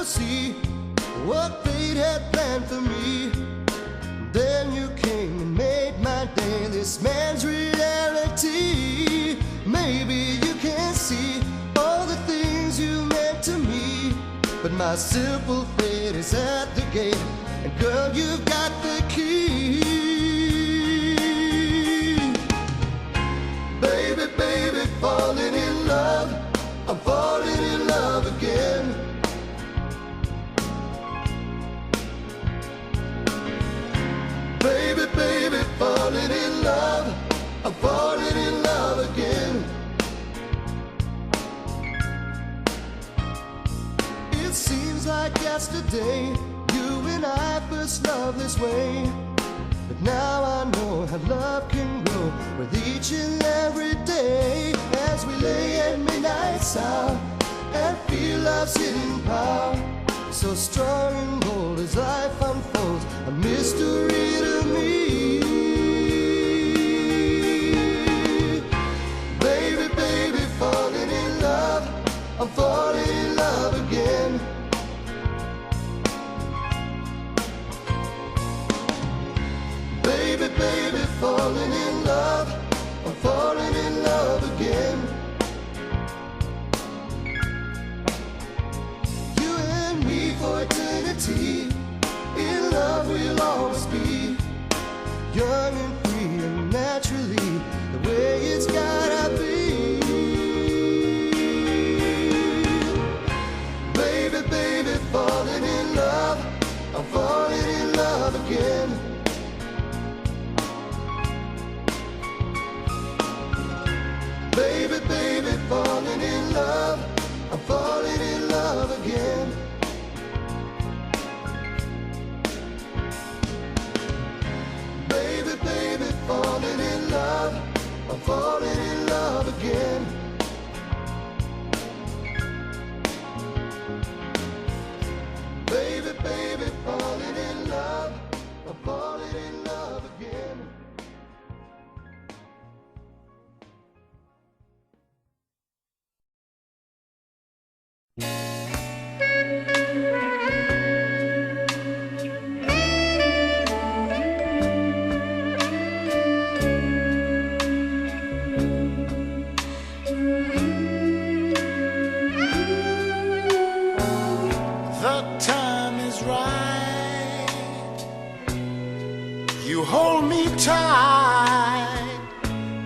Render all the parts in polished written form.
see what fate had planned for me. Then you came and made my day this man's reality. Maybe you can't see all the things you meant to me, but my simple fate is at the gate, and girl, you've got the key. Baby, baby, falling in love, I'm falling in love again. Baby, baby, falling in love, I'm falling in love again. It seems like yesterday you and I first loved this way, but now I know how love can grow with each and every day. As we lay at midnight's hour and feel love's hidden power, so strong and bold as life unfolds, a mystery to me. Baby, baby, falling in love, I'm falling in love again. Baby, baby, falling in love, I'm falling in love again. You and me for eternity, in love we'll always be, young and free and naturally, the way it's gotta be. Baby, baby, falling in love, I'm falling in love again. Baby, baby, falling in love, I'm falling in love again. Baby, baby, falling in love, I'm falling in love again. Baby, baby, falling in love, I'm falling in love again. The time is right. You hold me tight,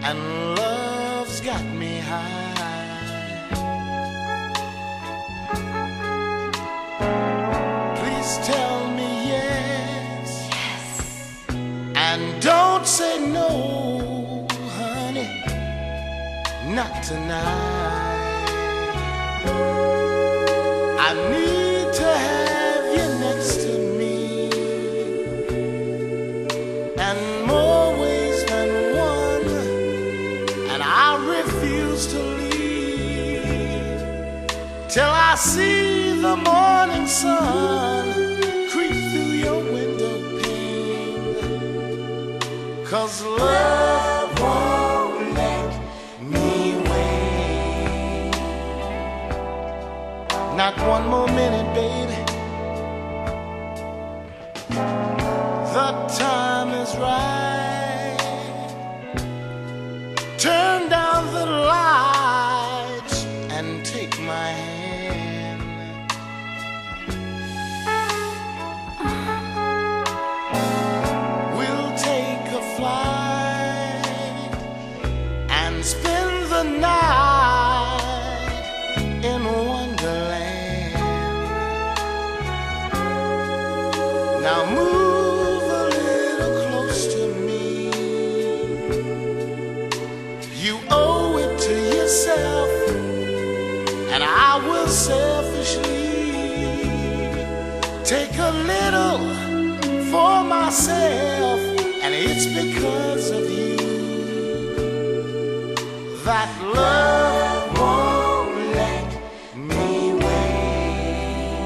and love's got me high. Please tell me yes, and don't say no, honey, not tonight. I need to have you next to me, and more ways than one, and I refuse to leave till I see the morning sun creep through your window pane. 'Cause love won't let me wait, not one more minute, baby. The time is right. Turn down the lights and take my hand. We'll take a flight and spend the night in Wonderland. Now move a little close to me. You owe it to yourself, and I will selfishly take a little for myself, and it's because of you that love won't let me wait.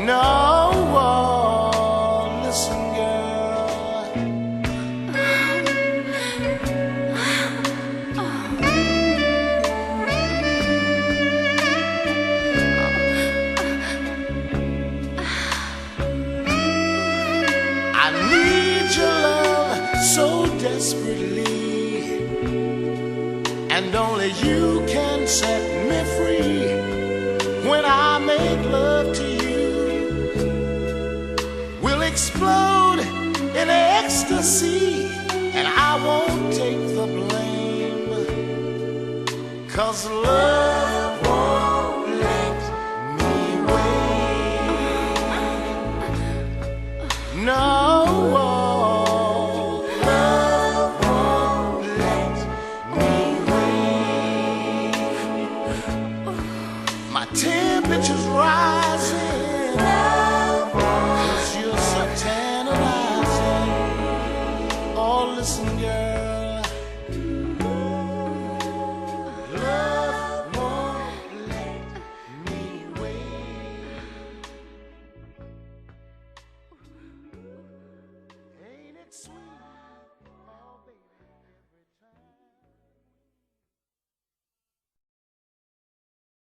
No, listen, girl. desperately, and only you can set me free. When I make love to you, we'll explode in ecstasy, and I won't take the blame, 'cause love won't let me wait. No, love won't let me wait. My temperature's rising, 'cause you're so tantalizing. Oh, listen, girl.